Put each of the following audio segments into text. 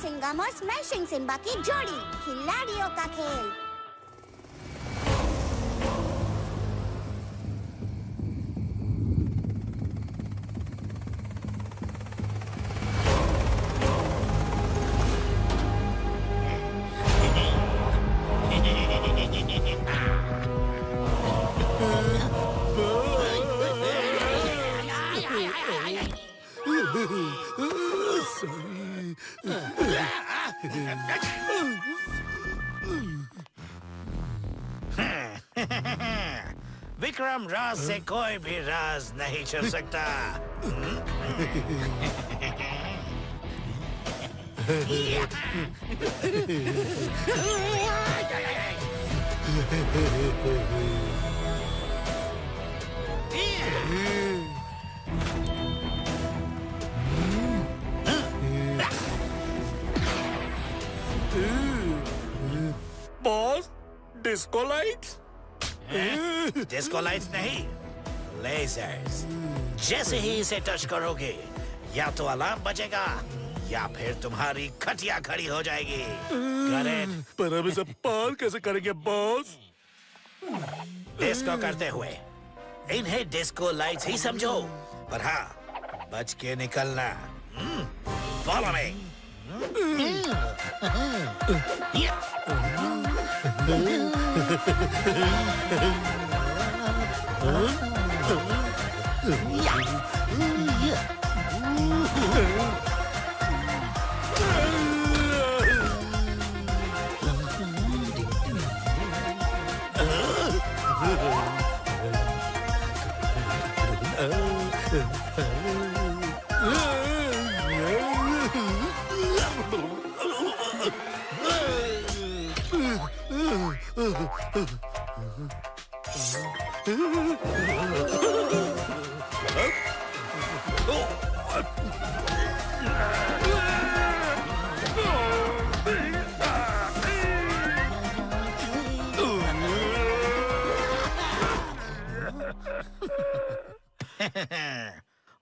Smashing गम और smashing Simba की जोड़ी, खिलाड़ियों का खेल। विक्रम राज से कोई भी राज नहीं छुप सकता। Boss, disco lights? Disco lights नहीं, लेजर्स। जैसे ही इसे टच करोगे या तो अलार्म बजेगा या फिर तुम्हारी खटिया खड़ी हो जाएगी। करेक्ट। पर हम इसे पार कैसे करेंगे बॉस? डिस्को करते हुए इन्हें डिस्को लाइट्स ही समझो, पर हाँ, बच के निकलना। Follow me.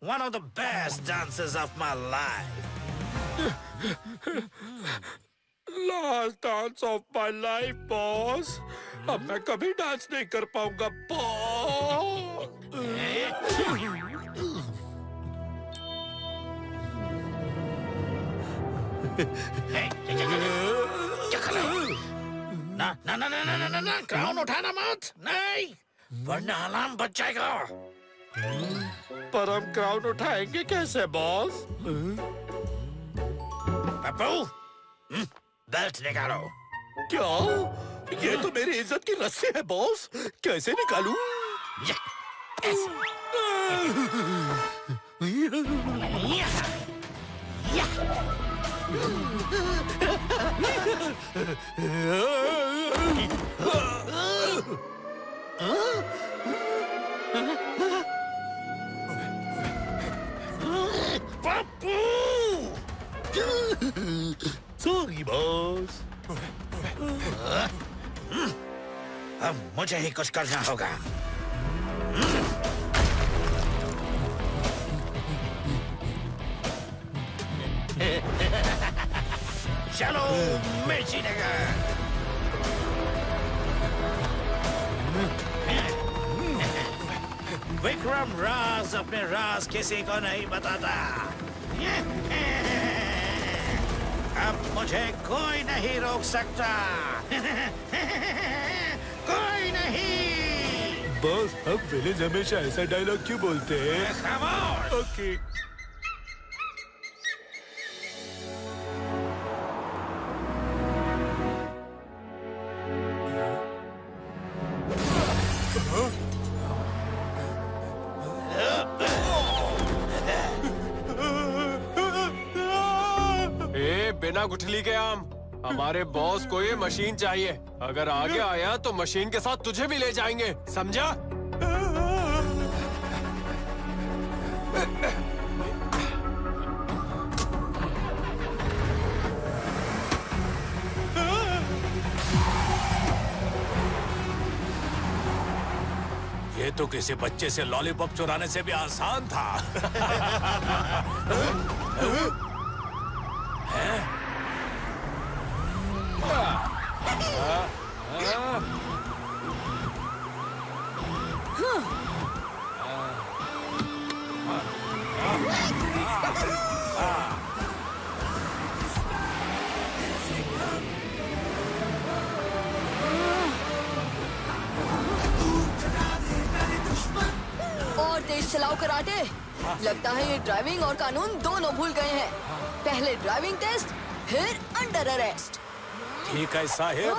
One of the best dances of my life. Last dance of my life boss. अब मैं कभी डांस नहीं कर पाऊंगा बॉस। ना ना ना ना ना ना ना, क्राउन उठाना मत, नहीं, वरना अलार्म बज जाएगा। पर हम क्राउन उठाएंगे कैसे बॉस? पप्पू, बेल्ट निकालो। क्या? ये तो मेरी इज्जत की रस्सी है बॉस, कैसे निकालूं? ऐसे। पप्पू! Sorry boss. अब मुझे ही कुछ करना होगा। चलो मिर्ची नगर। विक्रम राज अपने राज किसी को नहीं बताता। अब मुझे कोई नहीं रोक सकता। कोई नहीं। बॉस, अब विलेज हमेशा ऐसा डायलॉग क्यों बोलते हैं? खामोश। ओके। बिना गुठली के आम, हमारे बॉस को ये मशीन चाहिए। अगर आगे आया तो मशीन के साथ तुझे भी ले जाएंगे, समझा? ये तो किसी बच्चे से लॉलीपॉप चुराने से भी आसान था। 1, कराटे, लगता है ये ड्राइविंग और कानून दोनों भूल गए हैं। पहले ड्राइविंग टेस्ट, फिर अंडर अरेस्ट। ठीक है साहेब।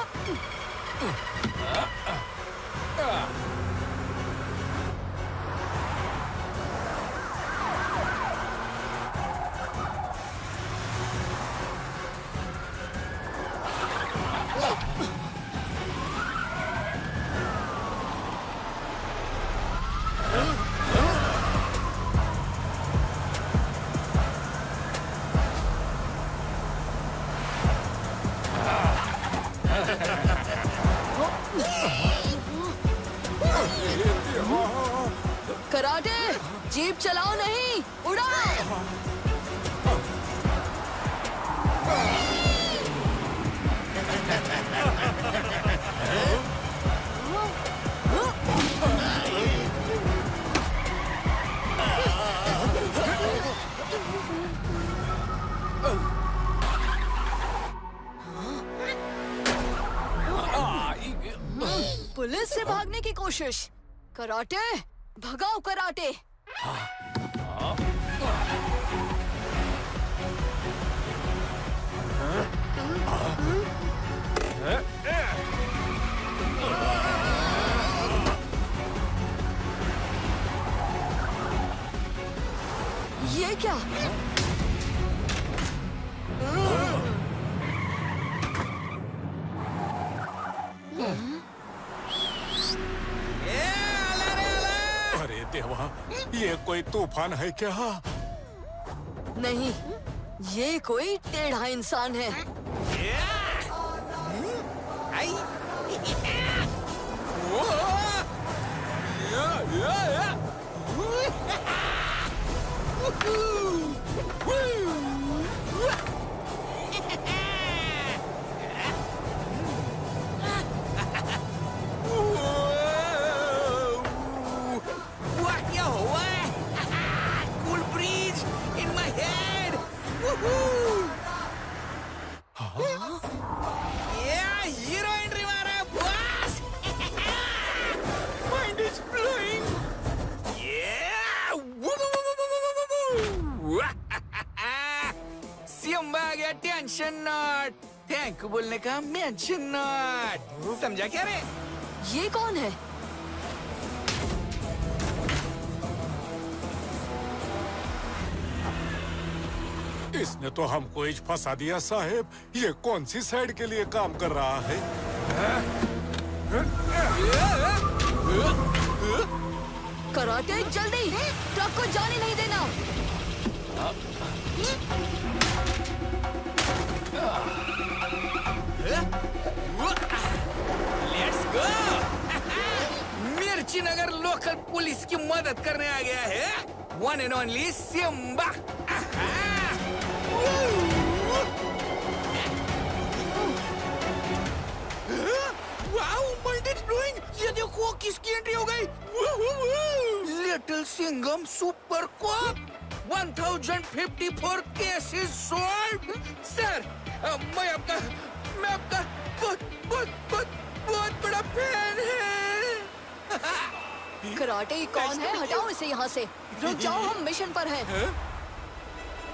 कराटे, जीप चलाओ नहीं, उड़ाओ। पुलिस से भागने की कोशिश। कराटे, भगाओ कराटे। ये क्या? अरे देवा, ये कोई तूफान है क्या? नहीं, ये कोई टेढ़ा इंसान है। टेंशन नॉट, थैंक यू बोलने का मेंशन नॉट, समझा क्या रे? ये कौन है? इसने तो हमको इज फंसा दिया साहेब। ये कौन सी साइड के लिए काम कर रहा है? कराटे, जल्दी, ट्रक को जाने नहीं देना। Let's go. मिर्ची नगर लोकल पुलिस की मदद करने आ गया है one and only Simba. Wow, mind exploding, ये देखो किसकी एंट्री हो गई। Little Singham super cop, 1054 cases solve. Sir, मैं आपका बहुत बड़ा फैन है। कराटे कौन है? हटाओ इसे यहाँ से। रुक जाओ, हम मिशन पर हैं।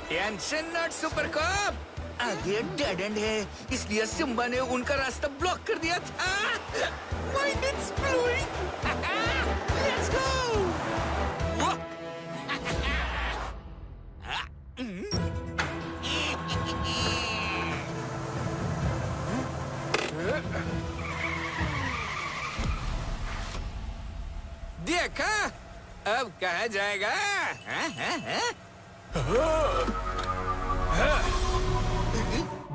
टेंशन नॉट सुपर कॉप, आगे डेड एंड है, इसलिए सिम्बा ने उनका रास्ता ब्लॉक कर दिया था। Mind exploding, let's go. देखा, अब कहा जाएगा।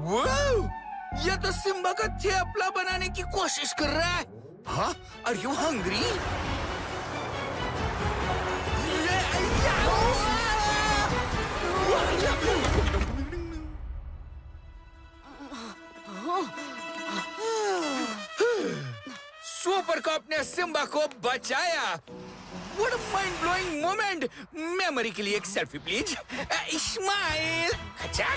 वाओ, ये तो सिम्बा का थेपला बनाने की कोशिश कर रहा है। हाँ, are you hungry? Super cop ने सिम्बा को बचाया। What a mind-blowing moment! Memory के लिए एक सेल्फी प्लीज। स्माइल। अच्छा।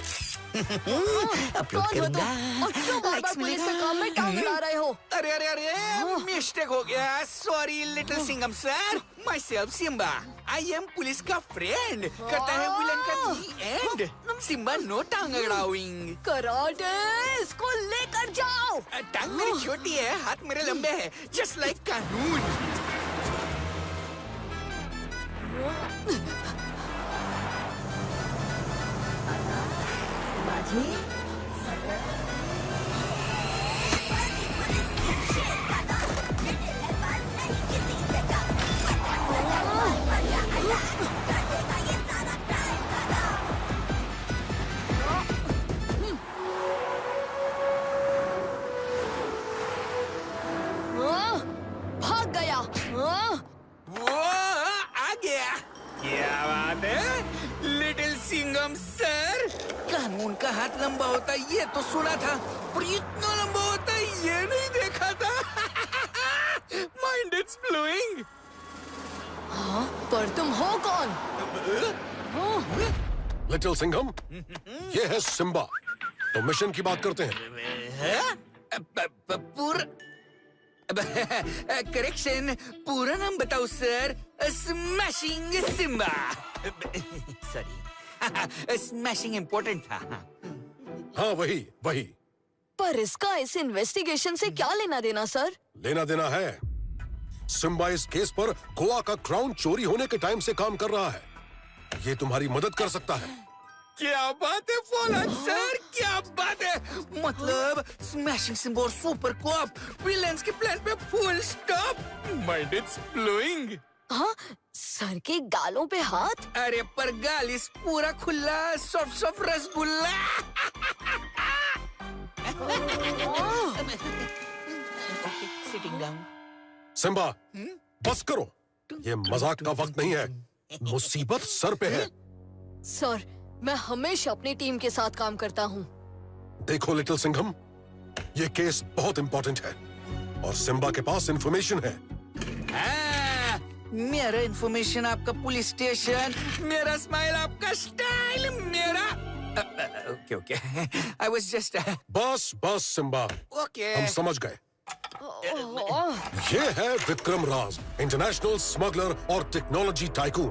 अपलोड कौन हो करूंगा। तुम? और क्यों बार-बार पुलिस के काम में टांग अड़ा रहे हो? अरे अरे अरे मिस्टेक हो गया। Sorry little Singham sir. My self Simba. I am police का फ्रेंड। करता है विलन का दी एंड। सिम्बा नो टांग अड़ाउइंग। कराटे इसको लेकर जाओ। टांग मेरी छोटी है, हाथ मेरे लंबे हैं, जस्ट लाइक कानून। भाग गया। वो आ गया। क्या बात है लिटिल सिंघम सर। कानून का हाथ लंबा होता है ये तो सुना था, पर इतना लंबा होता है ये नहीं देखा था। Mind it's blowing. हाँ, पर तुम हो कौन? लिटिल सिंघम, ये है सिम्बा। तो मिशन की बात करते हैं। करेक्शन, पूरा नाम बताओ sir. Smashing Simba. Sorry, smashing important था। हाँ वही वही। पर इसका इस इन्वेस्टिगेशन से क्या लेना देना सर? लेना देना है। सिम्बा इस केस पर गोवा का क्राउन चोरी होने के टाइम से काम कर रहा है। ये तुम्हारी मदद कर सकता है। क्या बात है फॉलन सर, क्या बात है। मतलब स्मैशिंग सिम्बा और सुपर कॉप विलेंस के प्लान पे full stop. Mind it's blowing. हाँ, सर के गालों पे हाथ? अरे पर गालिस पूरा खुला, soft soft rasgulla. Sitting down. Simba, बस करो। ये मजाक का वक्त नहीं है। मुसीबत सर पे है। सर, मैं हमेशा अपनी टीम के साथ काम करता हूँ। देखो लिटिल सिंघम, ये केस बहुत इंपॉर्टेंट है और सिम्बा के पास इंफॉर्मेशन है। मेरा इंफॉर्मेशन आपका पुलिस स्टेशन, मेरा स्माइल आपका स्टाइल, मेरा okay okay I was just बस बस सिम्बा, ओके। हम समझ गए। ये है विक्रम राज, इंटरनेशनल स्मगलर और टेक्नोलॉजी टाइकून।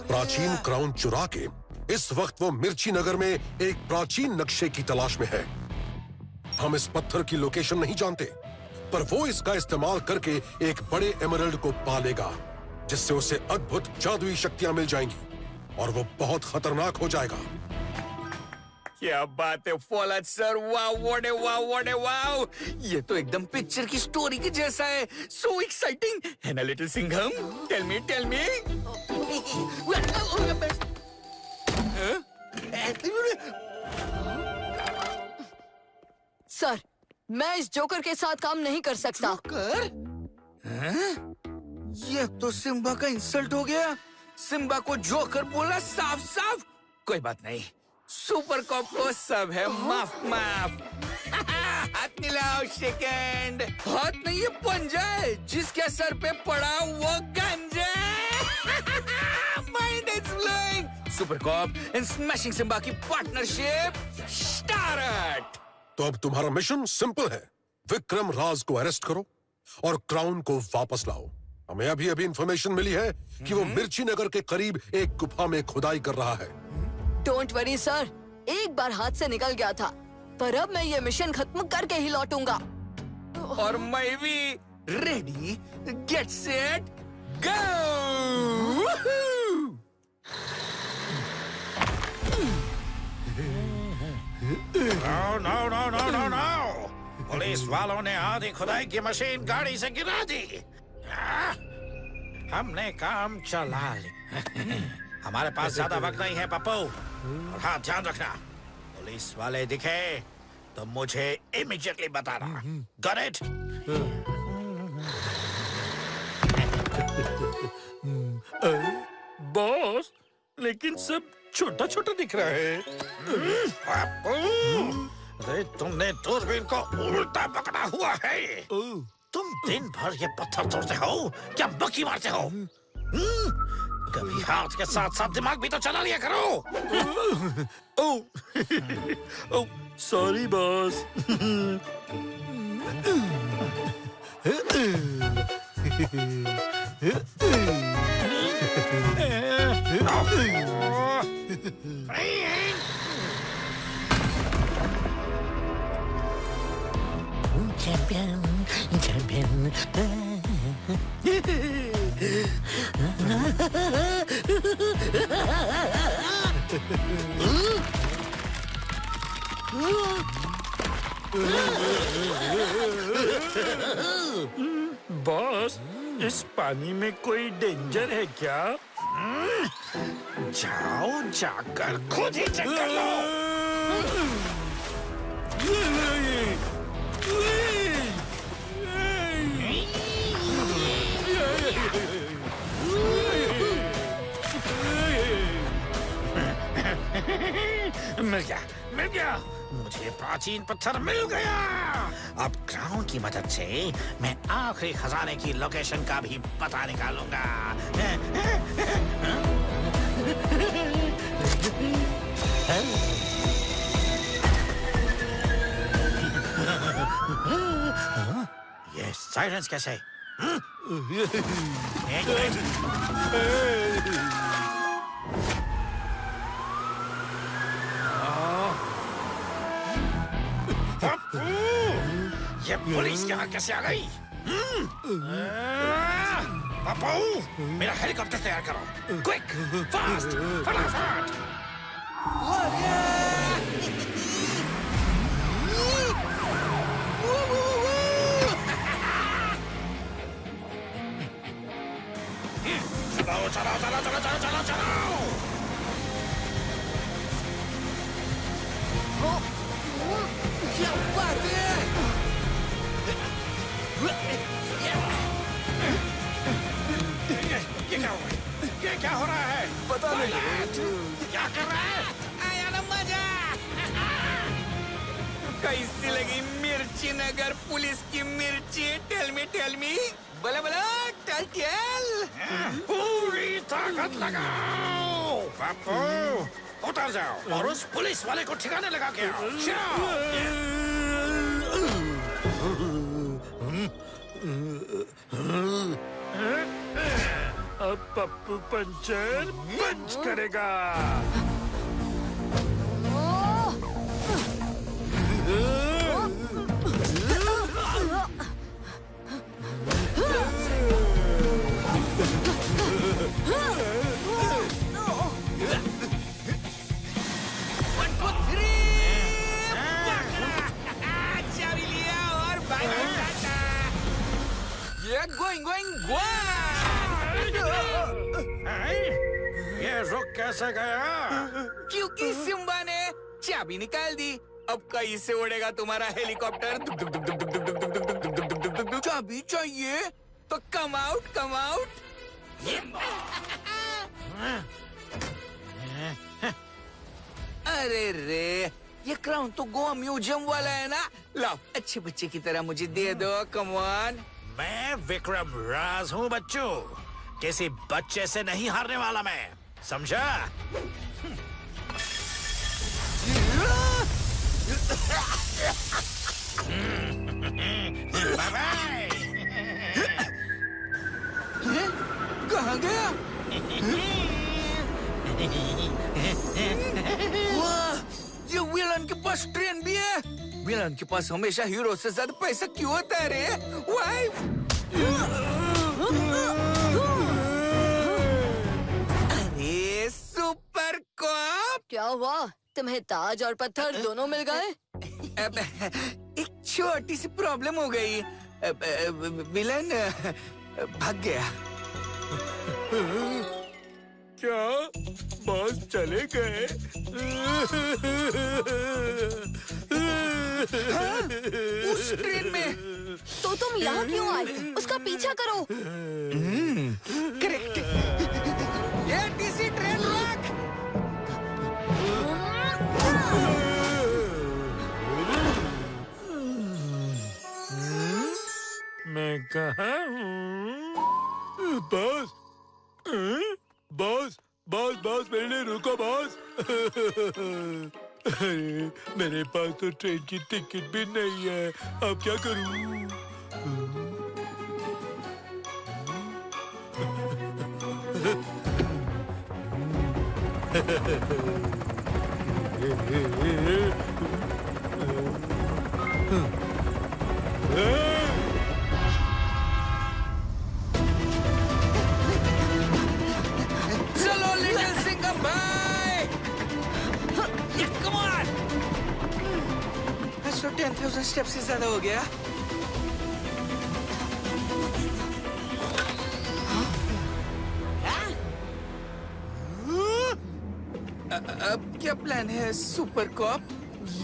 प्राचीन क्राउन चुरा के इस वक्त वो मिर्ची नगर में एक प्राचीन नक्शे की तलाश में है। हम इस पत्थर की लोकेशन नहीं जानते, पर वो इसका इस्तेमाल करके एक बड़े एमरल्ड को पालेगा, जिससे उसे अद्भुत जादुई शक्तियां मिल जाएंगी और वो बहुत खतरनाक हो जाएगा। क्या बात है फॉलन सर, वाह व्हाट ए वाह। ये तो एकदम पिक्चर की स्टोरी के जैसा है। सो एक्साइटिंग है ना little Singham? Tell me sir, मैं इस जोकर के साथ काम नहीं कर सकता। जोकर? ये तो सिम्बा का इंसल्ट हो गया। सिम्बा को जोकर बोला साफ साफ। कोई बात नहीं, सुपर कॉप को सब है माफ। हाथ मिलाओ सेकंड। हाथ नहीं ये पंजा है, जिसके सर पे पड़ा वो गंजा। Mind is blowing. Super cop and smashing Simba की पार्टनरशिप स्टार्ट। तो अब तुम्हारा मिशन सिंपल है। विक्रम राज को अरेस्ट करो और क्राउन को वापस लाओ। हमें अभी इंफॉर्मेशन मिली है कि वो मिर्ची नगर के करीब एक गुफा में खुदाई कर रहा है। डोंट वरी सर, एक बार हाथ से निकल गया था, पर अब मैं ये मिशन खत्म करके ही लौटूंगा। और मैं भी। रेडी, गेट सेट, गो। No. पुलिस वालों ने आधी खुदाई की मशीन गाड़ी से गिरा दी। हमने काम चला लिया। हमारे पास ज्यादा वक्त नहीं है पप्पू। और हाँ, ध्यान रखना, पुलिस वाले दिखे तो मुझे इमीडिएटली बताना। Got it? बॉस, लेकिन सब छोटा छोटा दिख रहा है। अरे तुमने दूरबीन को उल्टा पकड़ा हुआ है। तुम दिन भर ये पत्थर तोड़ते हो क्या बकी मारते हो? कभी हाथ के साथ साथ दिमाग भी तो चला लिया करो। Oh sorry boss. Champion champion. Boss, इस पानी में कोई डेंजर है क्या? जाओ जाकर खुद ही चेक कर लो। मिल गया मुझे प्राचीन पत्थर मिल गया। अब क्राउन की मदद से मैं आखिरी खजाने की लोकेशन का भी पता निकालूंगा। ये साइलेंस कैसे? एक मिनट। ये पुलिस यहाँ कैसे आ गई? पापू, मेरा हेलीकॉप्टर तैयार करो। क्विक, फास्ट, फटाफट। चलाओ चलाओ चलाओ चलाओ चलाओ चलाओ चलाओ। क्या बात है? ये क्या हो रहा है? पता नहीं। क्या कर रहा है? आया ना मजा। कैसी लगी मिर्ची नगर पुलिस की मिर्ची? टेल मी बोला बोला टेल। पूरी ताकत लगाओ। पापू, उतर जाओ और उस पुलिस वाले को ठिकाने लगा के आओ। अब पप्पू पंचर पंच करेगा। चाबी लिया और गोइंग ये रुक कैसे गया? क्योंकि सिम्बा ने चाबी निकाल दी। अब कैसे उड़ेगा तुम्हारा हेलीकॉप्टर? चाबी चाहिए तो कम आउट। अरे रे, ये क्राउन तो गोवा म्यूजियम वाला है ना। लाओ, अच्छे बच्चे की तरह मुझे दे दो। Come on. मैं विक्रम राज हूँ बच्चों। किसी बच्चे से नहीं हारने वाला मैं, समझा? Bye bye. कहाँ गया? वाह, ये विलन के पास ट्रेन भी है। विलन के पास हमेशा हीरो से ज्यादा पैसा क्यों होता है रे? वाई? अरे सुपर कॉप! क्या हुआ? तुम्हें ताज और पत्थर दोनों मिल गए? अब एक छोटी सी प्रॉब्लम हो गई। विलन भाग गया। क्या बॉस चले गए? हाँ, उस ट्रेन में। तो तुम यहाँ क्यों आए? उसका पीछा करो। करेक्ट। ये टीसी ट्रेन रोक। मैं कहाँ हूँ? Boss, boss. अरे मेरे पास तो ट्रेन की टिकट भी नहीं है, अब क्या करूं? चलो लिटिल सिंघम भाई, कम ऑन। 10,000 स्टेप्स से ज्यादा हो गया। अब क्या प्लान है सुपर कॉप?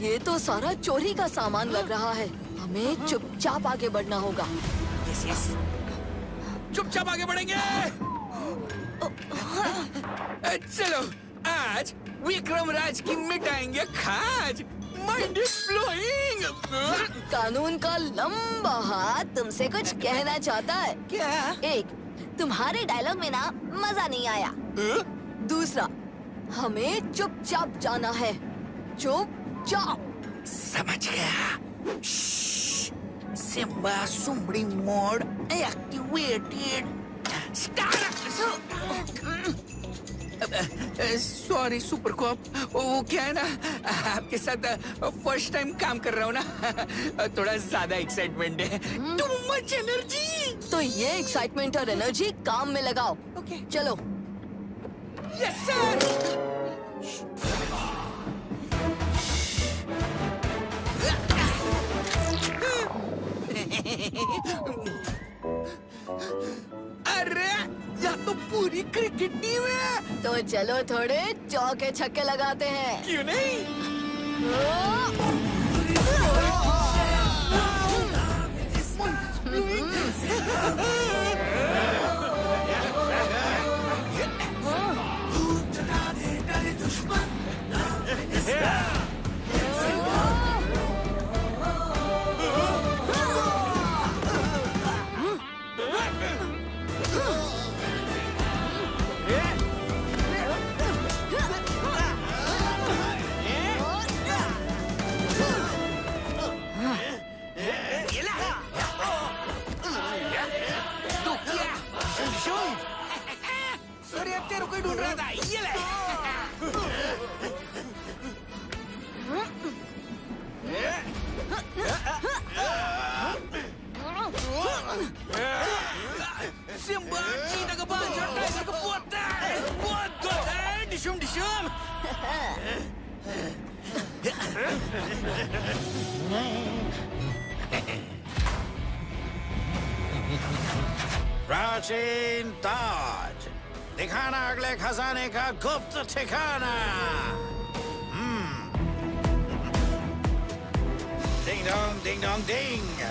ये तो सारा चोरी का सामान लग रहा है, हमें चुपचाप आगे बढ़ना होगा। यस यस, चुपचाप आगे बढ़ेंगे। चलो आज विक्रम राज की मिटाएंगे खाज। Mind is blowing. कानून का लंबा हाथ तुमसे कुछ कहना चाहता है। क्या? एक, तुम्हारे डायलॉग में ना मजा नहीं आया। दूसरा, हमें चुपचाप जाना है, चुपचाप। समझ गया। सिम्बा सुम्बड़ी mode activated. Sorry super cop, वो क्या है ना, आपके साथ फर्स्ट टाइम काम कर रहा हूँ ना, थोड़ा ज्यादा एक्साइटमेंट है। Too much energy. तो ये एक्साइटमेंट और एनर्जी काम में लगाओ। ओके। चलो। Yes sir. अरे यहाँ तो पूरी क्रिकेट टीम है। तो चलो थोड़े चौके छक्के लगाते हैं। क्यों नहीं? अरे तेरे को ही ढूंढ रहा था, ये ले। सिम्बा चीता का बाल और टाइगर का पोता है। बहुत गुड है। डिशुम डिशुम। प्राचीन ताज, दिखाना अगले खजाने का गुप्त ठिकाना। Ding dong ding dong ding.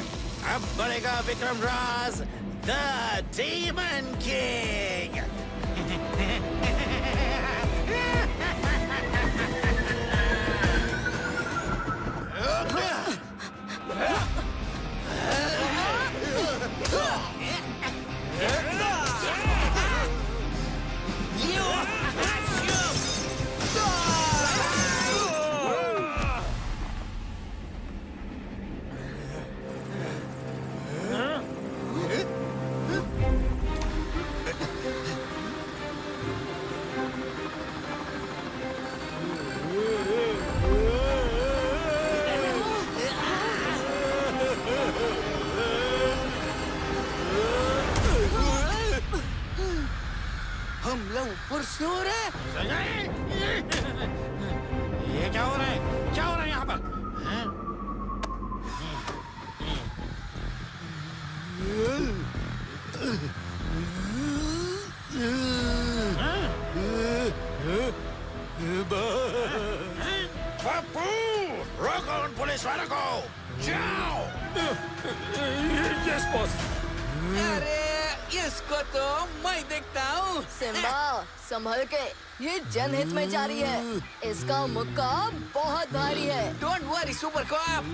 अब बढ़ेगा विक्रम राज द डीमन किंग। हमला ऊपर से हो रहा है। ये क्या हो रहा है? क्या हो रहा है यहाँ पर? हैं? पप्पू, रोको उन पुलिस वालों को। जाओ। Yes boss. अरे इसको तो मैं देखता हूँ। सिम्बा संभल के, ये जनहित में जारी है, इसका मुक्का बहुत भारी है। Don't worry super corp.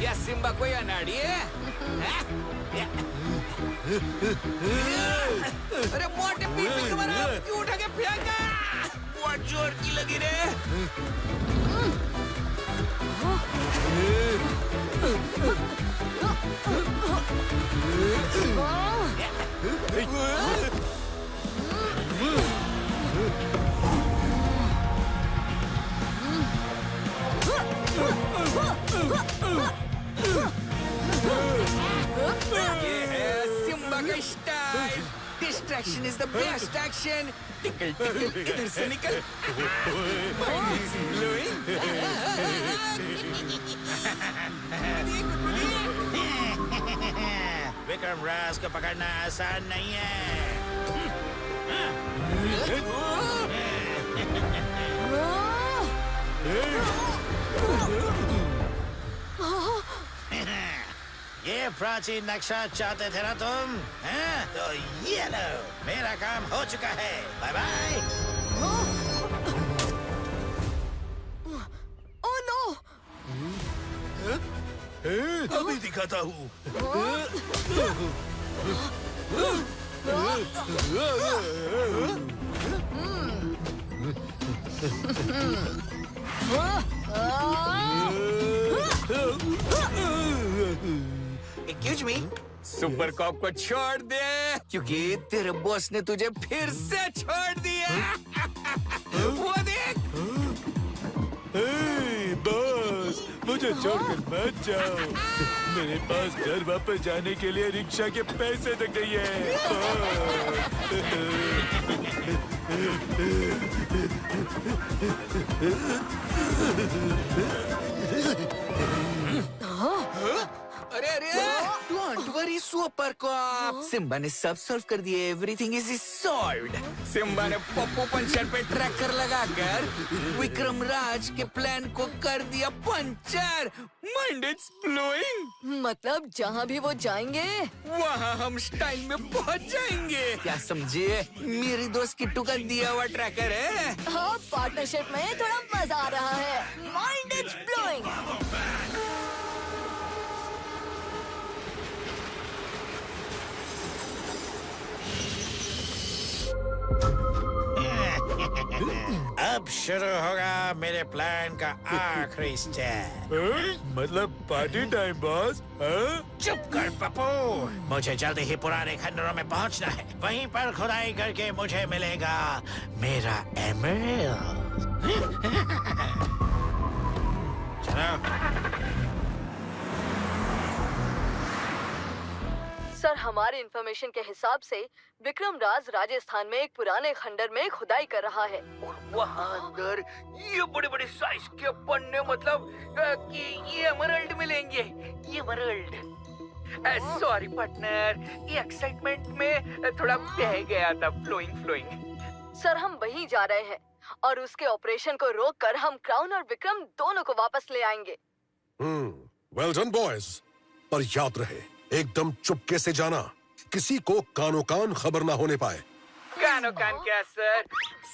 या सिम्बा कोई अनाड़ी है? अरे मोटे पीठ पे तुम्हारा क्यों उठा के फेंका? बहुत जोर की लगी रे। ये है सिम्बा का style. Distraction is the best action. Tackle tackle इधर से निकल। विक्रम राज को पकड़ना आसान नहीं है। ये प्राचीन नक्शा चाहते थे ना तुम? हैं? तो ये लो, मेरा काम हो चुका है। Bye bye. Oh no! अभी दिखाता हूँ। Excuse me, सुपर कॉप को छोड़ दे, क्योंकि तेरे बॉस ने तुझे फिर से छोड़ दिया। वो देख। बॉस, मुझे छोड़कर मत जाओ। मेरे पास घर वापस जाने के लिए रिक्शा के पैसे तक नहीं है। अरे अरे, don't worry super cop. Simba ने सब सॉल्व कर दिए। Everything is solved. सिम्बा ने पप्पू पंचर पे ट्रैकर लगाकर विक्रम राज के प्लान को कर दिया पंचर। Mind it's blowing. मतलब जहाँ भी वो जाएंगे वहाँ हम स्टाइल में पहुँच जाएंगे। क्या समझे? मेरी दोस्त किट्टू का दिया हुआ ट्रैकर है। हाँ, पार्टनरशिप में थोड़ा मजा आ रहा है। Mind is blowing. अब शुरू होगा मेरे प्लान का आखिरी स्टेप। मतलब पार्टी टाइम बॉस। चुप कर पप्पू। मुझे जल्दी ही पुराने खंडरों में पहुंचना है। वहीं पर खुदाई करके मुझे मिलेगा मेरा एमरल्ड। चलो। सर, हमारे इंफॉर्मेशन के हिसाब से विक्रम राज राजस्थान में एक पुराने खंडर में खुदाई कर रहा है। और वहाँ अंदर ये बड़े-बड़े साइज के पन्ने, मतलब कि ये एमरल्ड मिलेंगे। ये एमरल्ड। सॉरी पार्टनर, ये एक्साइटमेंट में थोड़ा बह गया था। फ्लोइंग। सर, हम वहीं जा रहे हैं और उसके ऑपरेशन को रोककर हम क्राउन और विक्रम दोनों को वापस ले आएंगे। Well done boys. पर याद रहे, एकदम चुपके से जाना। किसी को कानो कान खबर ना होने पाए। कानो कान क्या सर?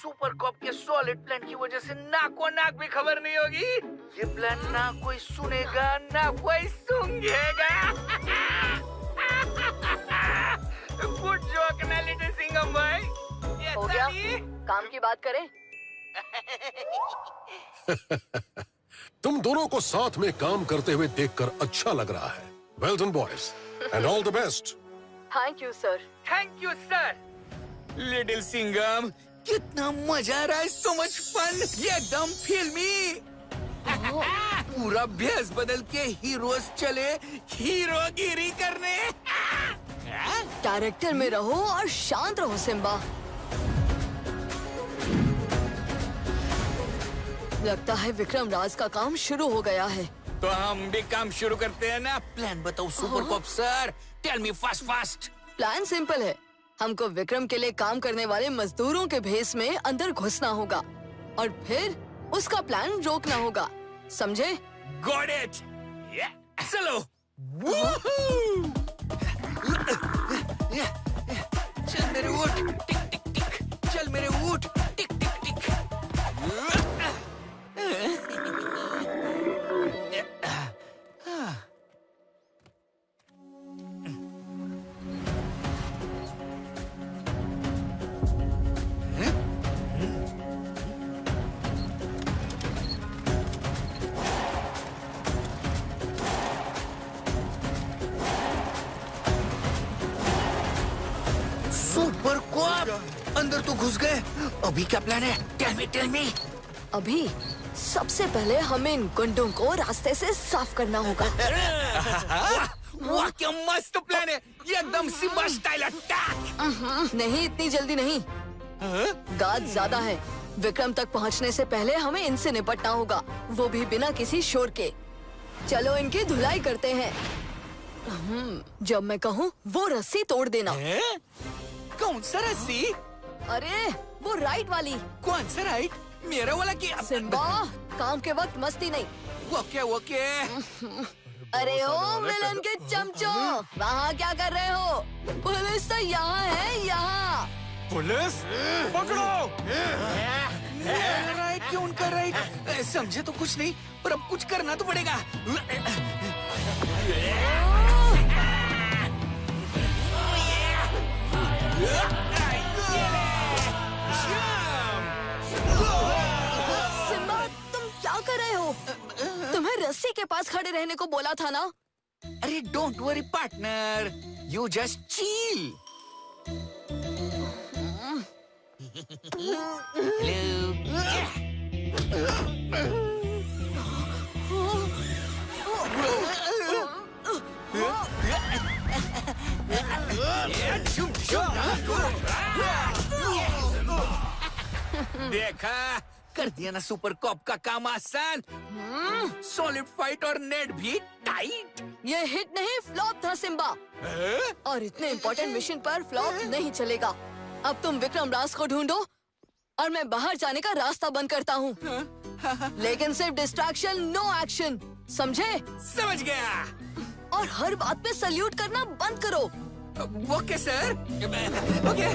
सुपर कॉप के सॉलिड प्लान की वजह से नाको नाक भी खबर नहीं होगी। ये प्लान ना कोई सुनेगा ना कोई सूंघेगा। गुड जोक ना लिटिल सिंघम भाई। हो गया? काम की बात करें। तुम दोनों को साथ में काम करते हुए देखकर अच्छा लग रहा है। Well done boys and all the best. Thank you sir. Thank you sir. Little Singham, कितना मजा आ रहा है। So much fun. ये एकदम फिल्मी। पूरा भेस बदल के हीरोज चले हीरोगिरी करने। कैरेक्टर में रहो और शांत रहो सिम्बा। लगता है विक्रम राज का काम शुरू हो गया है। तो हम भी काम शुरू करते हैं ना। प्लान बताओ super cop sir. Tell me fast fast. Plan simple है। हमको विक्रम के लिए काम करने वाले मजदूरों के भेस में अंदर घुसना होगा और फिर उसका प्लान रोकना होगा। समझे? Got it. चलो। चल मेरे ऊँट, टिक टिक टिक। चल मेरे ऊँट, टिक टिक टिक। अंदर तो घुस गए। अभी क्या प्लान है? Tell me. अभी सबसे पहले हमें इन गुंडों को रास्ते से साफ करना होगा। वाह क्या मस्त प्लान है, ये एकदम सिम्बा स्टाइल अटैक। नहीं, इतनी जल्दी नहीं। गार्ड ज्यादा है। विक्रम तक पहुंचने से पहले हमें इनसे निपटना होगा, वो भी बिना किसी शोर के। चलो इनकी धुलाई करते हैं। जब मैं कहूँ वो रस्सी तोड़ देना। कौन सा रस्सी? अरे वो राइट वाली। कौन सा राइट? मेरा वाला क्या? सिम्बा, काम के वक्त मस्ती नहीं। ओके। अरे ओ विलन के चमचो, वहाँ क्या कर रहे हो? पुलिस तो यहाँ है, यहाँ। पुलिस पकड़ो। मेरा राइट क्यों उनका राइट? समझे तो कुछ नहीं, पर अब कुछ करना तो पड़ेगा। सिम्बा, तुम क्या कर रहे हो? तुम्हें रस्सी के पास खड़े रहने को बोला था ना? अरे don't worry partner, you just chill. देखा, कर दिया ना सुपर कॉप का काम आसान। सॉलिड फाइट और नेट भी टाइट। ये हिट नहीं, फ्लॉप था सिम्बा। और इतने इम्पोर्टेंट मिशन पर फ्लॉप नहीं चलेगा। अब तुम विक्रम राज को ढूंढो और मैं बाहर जाने का रास्ता बंद करता हूँ। लेकिन सिर्फ डिस्ट्रैक्शन, नो एक्शन, समझे? समझ गया। और हर बात पे सल्यूट करना बंद करो। Okay sir. ओके।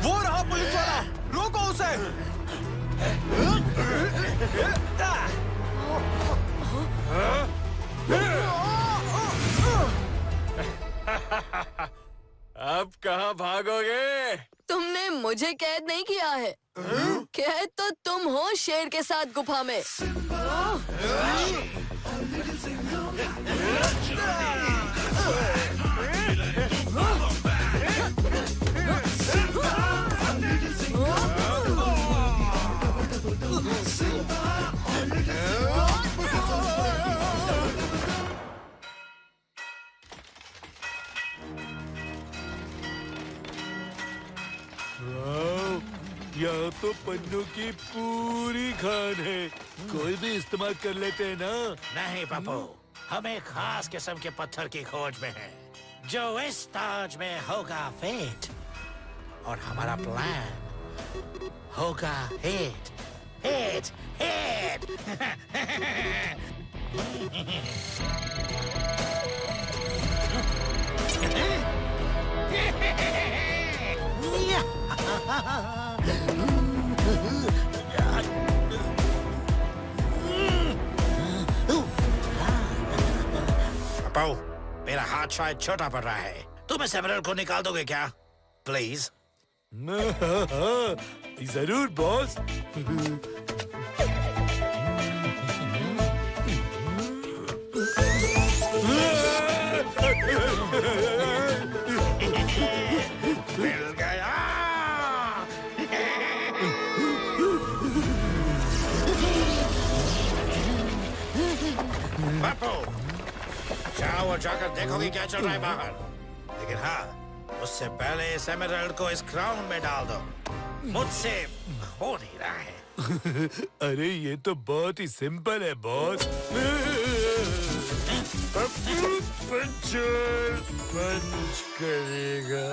वो रहा पुलिस वाला, रोको उसे। अब कहाँ भागोगे? तुमने मुझे कैद नहीं किया है। कैद तो तुम हो शेर के साथ गुफा में। यहाँ तो पन्नों की पूरी खान है, कोई भी इस्तेमाल कर लेते हैं ना। नहीं पप्पू, हमें खास किस्म के पत्थर की खोज में है जो इस ताज में होगा फिट, और हमारा प्लान होगा हिट हिट हिट। पप्पू, मेरा हाथ शायद छोटा पड़ रहा है, तुम इस एमरल्ड को निकाल दोगे क्या प्लीज? जरूर बॉस। मिल गया। पप्पू, जाओ और जाकर देखोगे क्या चल रहा है बाहर, लेकिन हाँ, उससे पहले इस एमरल्ड को इस क्राउन में डाल दो। मुझसे हो नहीं रहा है। अरे ये तो बहुत ही सिंपल है बॉस। पंच करेगा।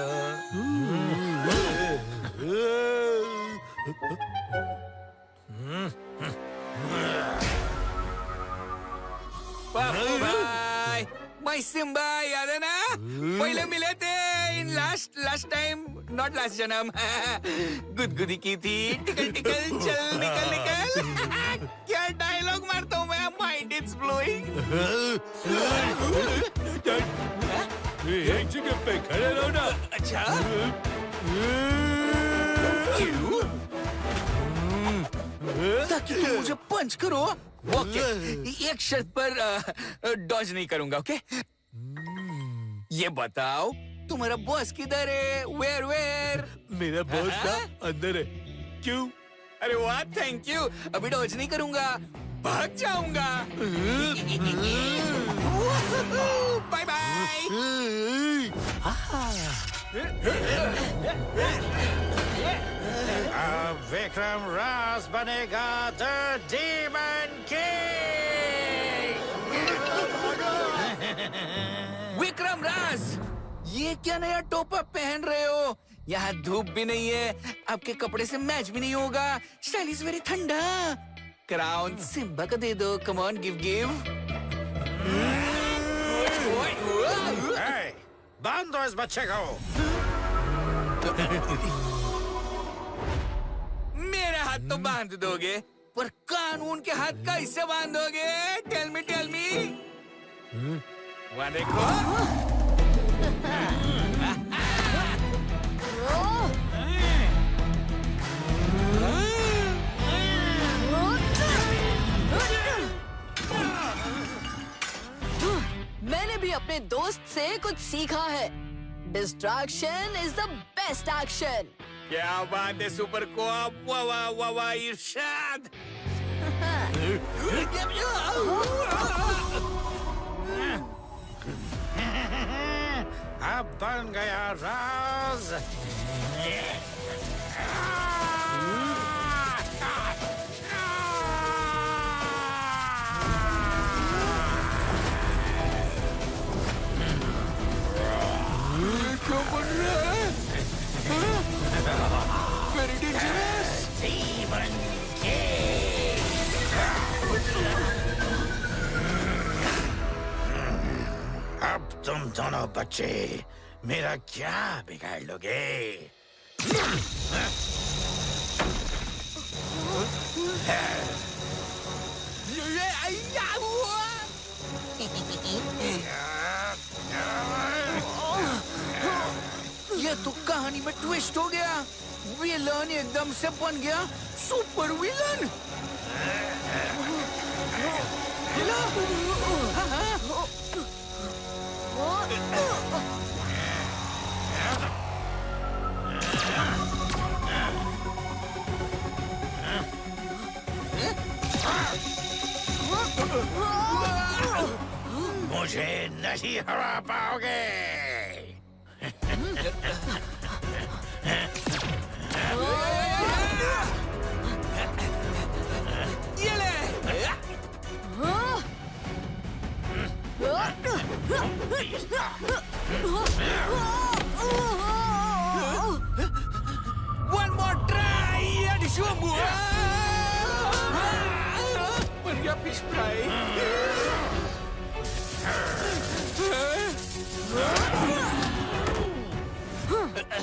पप्पू भाई, मैं सिम्बा, याद है ना? पहले मिले थे in last time, not last जन्म। गुदगुदी की थी, टिकल टिकल चल निकल। क्या डायलॉग मारता हूँ मैं, माइंड इज ब्लोइंग। एक जगह पे खड़े रहो ना। अच्छा, क्यों? ताकि तुम मुझे पंच करो। ओके, एक शर्त पर डॉज नहीं करूंगा, ओके? ये बताओ तुम्हारा बॉस किधर है? वेयर? मेरा बॉस का अंदर है। क्यों? अरे वाह, थैंक यू। अभी डॉज नहीं करूंगा, भाग जाऊंगा। Bye bye. अब विक्रम राज बनेगा the demon king. Vikram Raj, ये क्या नया टोपा पहन रहे हो? यहाँ धूप भी नहीं है, आपके कपड़े से मैच भी नहीं होगा। स्टाइल इज वेरी ठंडा। क्राउन सिम्बा को दे दो, कम ऑन, गिव। Hey, बांध दो इस बच्चे को। मेरे हाथ तो बांध दोगे, पर कानून के हाथ कैसे बांधोगे? Tell me. वहाँ देखो। मैंने भी अपने दोस्त से कुछ सीखा है। Distraction is the best action. क्या बात है सुपर कोप, वाह वाह इरशाद। अब बन गया राज। क्या बन रहा है? Very dangerous. Demon king. अब तुम दोनों बच्चे मेरा क्या बिगाड़ लोगे? ये तो कहानी में ट्विस्ट हो गया। विलन एकदम से बन गया सुपर विलन। मुझे नहीं हरा पाओगे। ये ले। One more try, and show me. बन गया फिश फ्राई।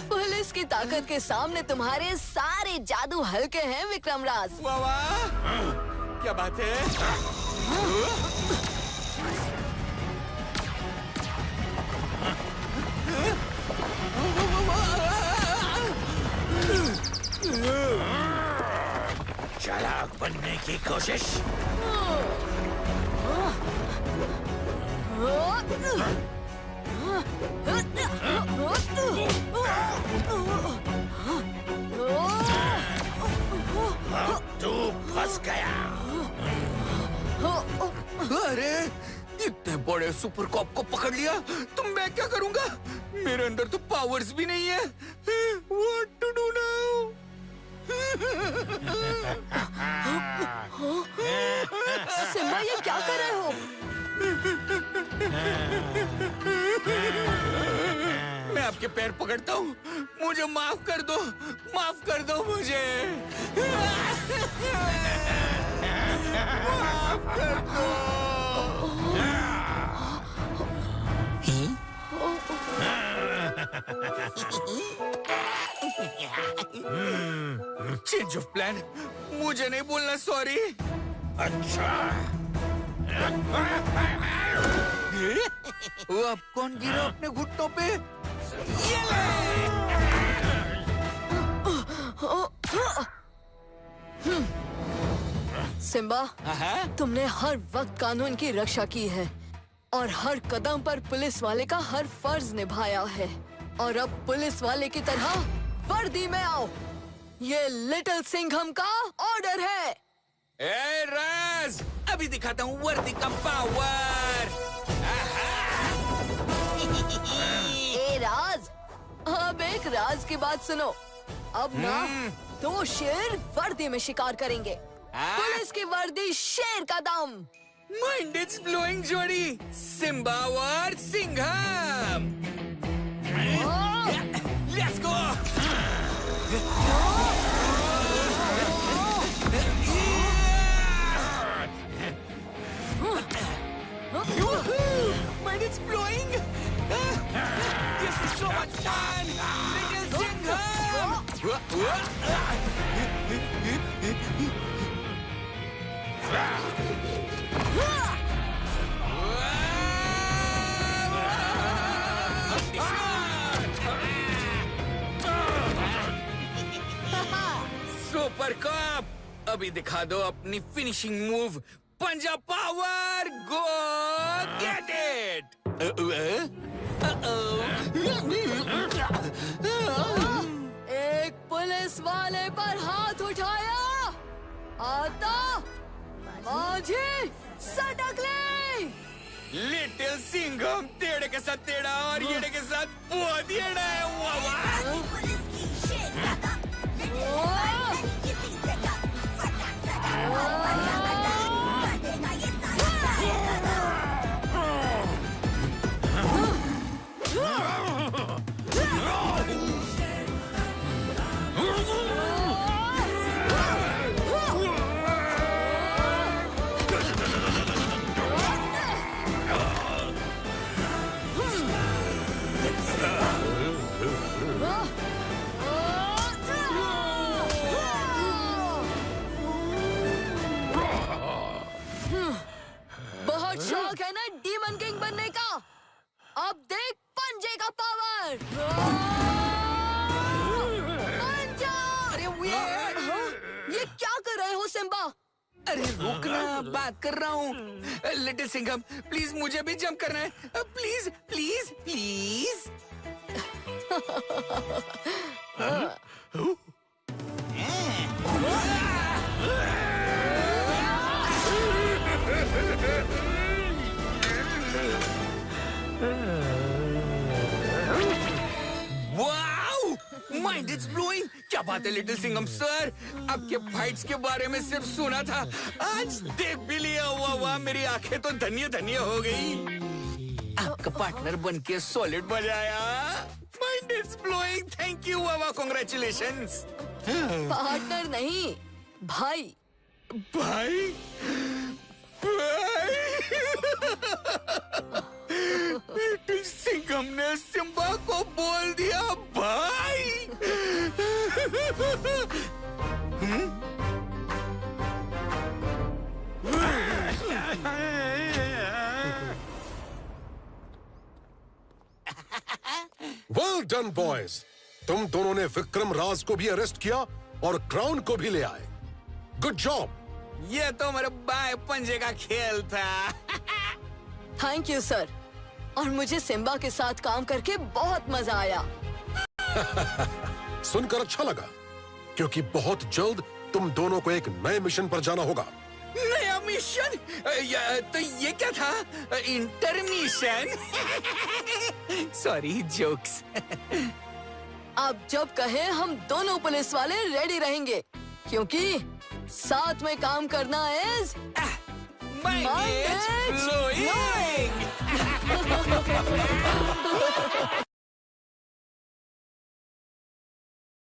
पुलिस की ताकत के सामने तुम्हारे सारे जादू हल्के हैं विक्रम राज। वाह, क्या बात है? चालाक बनने की कोशिश। तू फंस गया। अरे, इतने बड़े सुपर कॉप को पकड़ लिया, तो मैं क्या करूंगा? मेरे अंदर तो पावर्स भी नहीं है। What to do now? Simba, ये क्या कर रहे हो? मैं आपके पैर पकड़ता हूँ, मुझे माफ कर दो मुझे। माफ कर दो। चेंज ऑफ प्लान, मुझे नहीं बोलना सॉरी। अच्छा, वो अब कौन गिरा अपने घुटनों पे? ये ले! सिम्बा, तुमने हर वक्त कानून की रक्षा की है और हर कदम पर पुलिस वाले का हर फर्ज निभाया है। और अब पुलिस वाले की तरह वर्दी में आओ। ये लिटिल सिंघम का ऑर्डर है। ए राज, अभी दिखाता हूँ वर्दी का पावर। ए राज, अब एक राज की बात सुनो। अब ना 2 शेर वर्दी में शिकार करेंगे। पुलिस की वर्दी शेर का दम। माइंड इट्स ब्लोइंग जोड़ी, सिम्बा और Singham. Let's go. Mind it's blowing. This is so much fun. Little Singham. Super cup, अभी दिखा दो अपनी फिनिशिंग मूव। पंजा पावर, गो गेट इट। एक पुलिस वाले पर हाथ उठाया, आता माझी सटक ले। लिटिल सिंघम टेढ़े के साथ टेढ़ा और येड़े के साथ बहुत येड़ा है। वाह बहुत शौक है ना डीमन किंग बनने का। अब देख पंजे का पावर। पंजा! अरे weird। ये क्या कर रहे हो सिम्बा? अरे रुकना, बात कर रहा हूँ। लिटिल सिंघम, प्लीज मुझे भी जंप करना है। Please please please. Wow, mind it's blowing. क्या बात है लिटिल सिंघम सर, आपके फाइट्स के बारे में सिर्फ सुना था, आज देख भी लिया। वाह वाह, मेरी आंखें तो धन्य धन्य हो गई। आपका पार्टनर बनके सॉलिड बजाया। Mind it's blowing, thank you. वाह वाह, कांग्रेचुलेशंस। पार्टनर नहीं, भाई। भाई भाई। लिटिल सिंघम ने सिम्बा को बोल दिया भाई। वेल डन बॉयज, तुम दोनों ने विक्रम राज को भी अरेस्ट किया और क्राउन को भी ले आए। Good job. ये तो मेरे बाय पंजे का खेल था। थैंक यू सर, और मुझे सिम्बा के साथ काम करके बहुत मजा आया। सुनकर अच्छा लगा, क्योंकि बहुत जल्द तुम दोनों को एक नए मिशन पर जाना होगा। नया मिशन? तो ये क्या था? इंटरमिशन? Sorry, jokes. अब जब कहे हम दोनों पुलिस वाले रेडी रहेंगे, क्योंकि साथ में काम करना इज माइंड इट्स ब्लोइंग।